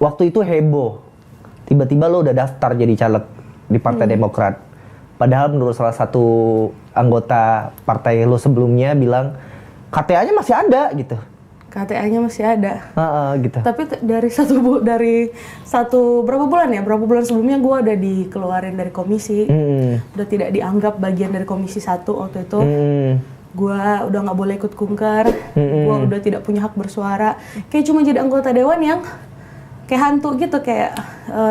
waktu itu heboh. Tiba-tiba lo udah daftar jadi caleg di Partai Demokrat. Padahal menurut salah satu anggota partai lo sebelumnya bilang KTA-nya masih ada gitu. KTA-nya masih ada. Gitu. Tapi dari berapa bulan sebelumnya gue udah dikeluarin dari komisi. Udah tidak dianggap bagian dari komisi 1 waktu itu. Gue udah nggak boleh ikut kunker. Gue udah tidak punya hak bersuara. Kayak cuma jadi anggota dewan yang kayak hantu gitu, kayak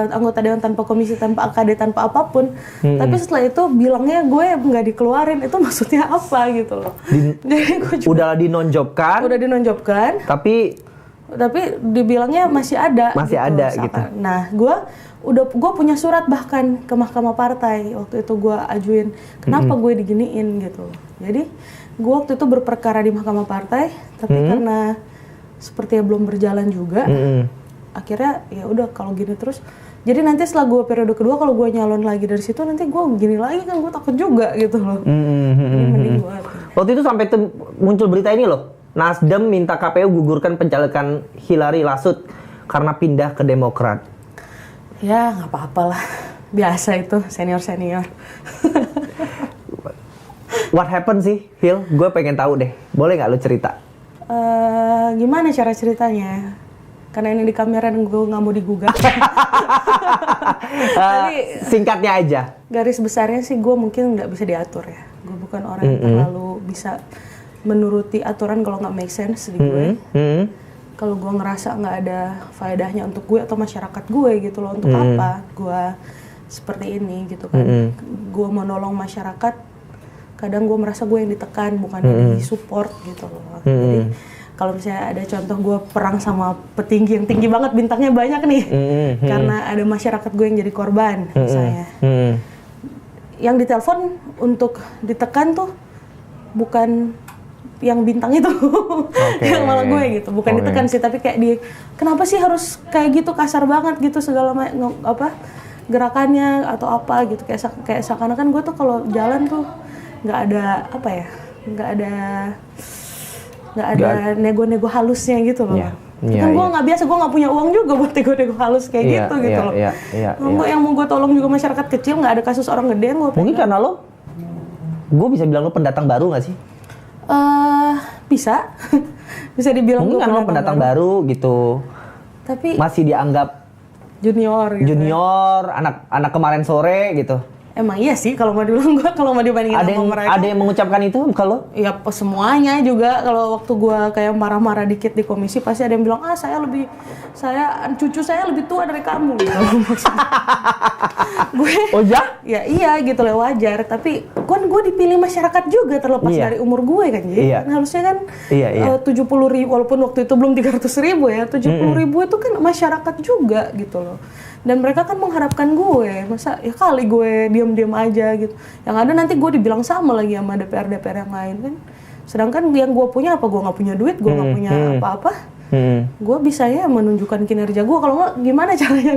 anggota dewan tanpa komisi, tanpa AKD, tanpa apapun. Tapi setelah itu bilangnya gue nggak dikeluarin, itu maksudnya apa gitu loh. Jadi gue udah dinonjobkan. Tapi dibilangnya masih ada. Masih gitu, ada gitu. Nah, gue punya surat bahkan ke Mahkamah Partai waktu itu gue ajuin. Kenapa gue diginiin gitu. Jadi gue waktu itu berperkara di Mahkamah Partai, tapi karena sepertinya belum berjalan juga. Akhirnya ya udah kalau gini terus, jadi nanti setelah gue periode kedua kalau gue nyalon lagi dari situ nanti gue gini lagi kan, gue takut juga gitu loh. Mending gue. Waktu itu sampai muncul berita ini loh, Nasdem minta KPU gugurkan pencalekan Hillary Lasut karena pindah ke Demokrat. Ya nggak apa-apa lah, biasa itu senior. What happened sih, Phil? Gue pengen tahu deh, boleh nggak lo cerita? Gimana cara ceritanya? Karena ini di kamera dan gue nggak mau digugat. Singkatnya aja. Garis besarnya sih gue mungkin nggak bisa diatur ya. Gue bukan orang yang terlalu bisa menuruti aturan kalau nggak make sense di gue. Kalau gue ngerasa nggak ada faedahnya untuk gue atau masyarakat gue gitu loh, untuk apa gue seperti ini gitu kan. Gue mau nolong masyarakat, kadang gue merasa gue yang ditekan, bukan yang disupport gitu loh. Jadi kalau misalnya ada contoh gue perang sama petinggi yang tinggi banget, bintangnya banyak nih, karena ada masyarakat gue yang jadi korban misalnya. Yang ditelepon untuk ditekan tuh bukan yang bintang itu, yang malah gue gitu, bukan ditekan sih, tapi kayak kenapa sih harus kayak gitu, kasar banget gitu segala gerakannya atau apa gitu, kayak seakan-akan gue tuh kalau jalan tuh nggak ada nego-nego halusnya gitu loh. Kan gue nggak biasa, gue nggak punya uang juga buat nego-nego halus kayak gitu loh. Yang mau gue tolong juga masyarakat kecil, nggak ada kasus orang gede yang gue mungkin karena gue bisa bilang lo pendatang baru nggak sih? Bisa dibilang mungkin karena lo pendatang baru gitu. Tapi masih dianggap junior gitu. anak kemarin sore gitu. Emang iya sih kalau mau dibilang, kalau mau dibandingin sama mereka. Ada yang mengucapkan itu kalau? Ya semuanya juga. Kalau waktu gue kayak marah-marah dikit di komisi, pasti ada yang bilang, cucu saya lebih tua dari kamu gitu. Oh ya? Ya iya gitu loh, wajar. Tapi kan gue dipilih masyarakat juga terlepas dari umur gue kan. Jadi harusnya kan 70.000, walaupun waktu itu belum 300.000 ya, 70.000 itu kan masyarakat juga gitu loh. Dan mereka kan mengharapkan gue, masa ya kali gue diam-diam aja gitu. Yang ada nanti gue dibilang sama lagi sama DPR yang lain kan. Sedangkan yang gue punya apa? Gue nggak punya duit, gue nggak punya apa-apa. Gue bisa ya menunjukkan kinerja gue. Kalau nggak, gimana caranya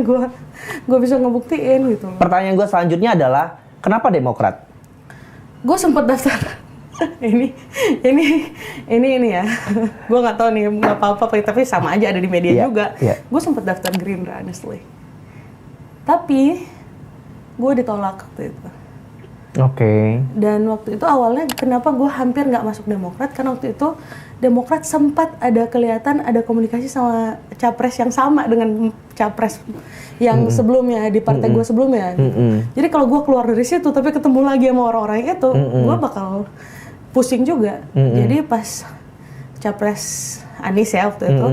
gue bisa ngebuktiin gitu. Pertanyaan gue selanjutnya adalah, kenapa Demokrat? Gue sempat daftar. ini ya. Gue nggak tahu nih, nggak apa-apa, tapi sama aja ada di media juga. Gue sempat daftar Gerindra, honestly. Tapi gue ditolak waktu itu. Dan waktu itu awalnya kenapa gue hampir nggak masuk Demokrat, karena waktu itu Demokrat sempat ada kelihatan ada komunikasi sama capres yang sama dengan capres yang sebelumnya di partai gue sebelumnya. Jadi kalau gue keluar dari situ tapi ketemu lagi sama orang-orang itu, gue bakal pusing juga. Jadi pas capres Anies ya waktu itu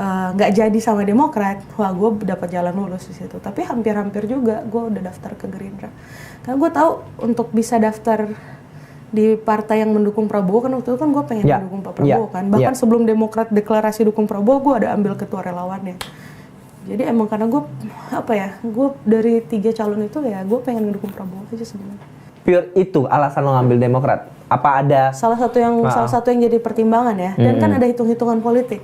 nggak jadi sama Demokrat, wah gue dapat jalan lulus di situ. Tapi hampir-hampir juga gue udah daftar ke Gerindra, karena gue tahu untuk bisa daftar di partai yang mendukung Prabowo, kan waktu itu kan gue pengen mendukung Pak Prabowo kan. Bahkan sebelum Demokrat deklarasi dukung Prabowo, gue ada ambil ketua relawannya. Jadi emang karena gue gue dari 3 calon itu ya gue pengen mendukung Prabowo aja sebenarnya. Pure itu alasan lo ngambil Demokrat? Apa ada salah satu yang jadi pertimbangan ya? Dan kan ada hitung-hitungan politik.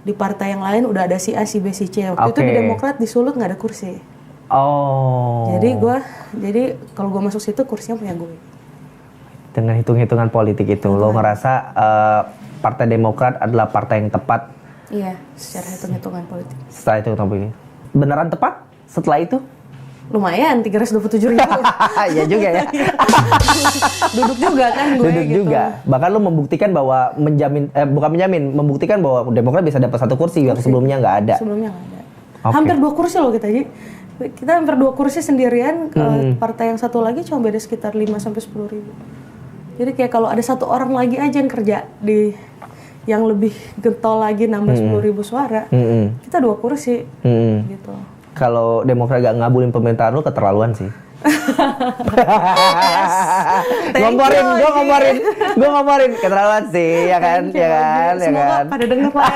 Di partai yang lain udah ada si A, si B, si C. Waktu itu di Demokrat di Sulut nggak ada kursi. Jadi kalau gue masuk situ kursinya punya gue. Dengan hitung-hitungan politik itu, lo ngerasa Partai Demokrat adalah partai yang tepat? Iya, secara hitung-hitungan politik. Setelah hitung-hitungan politik. beneran tepat setelah itu? Lumayan 327.000. Iya juga ya. Duduk juga kan gue Duduk gitu. juga. Bahkan lu membuktikan bahwa membuktikan bahwa Demokrat bisa dapat 1 kursi yang sebelumnya nggak ada. Sebelumnya nggak ada. Oke. Hampir 2 kursi loh kita. Jadi kita hampir 2 kursi sendirian. Partai yang satu lagi cuma beda sekitar 5 sampai 10.000. Jadi kayak kalau ada 1 orang lagi aja yang kerja di yang lebih getol lagi nambah 10.000 suara, kita 2 kursi gitu. Kalau Demokrat gak ngabulin pemerintahan lu keterlaluan sih. Gue ngomorin keterlaluan sih, ya kan, ya kan, ya Semoga kan. pada denger lah.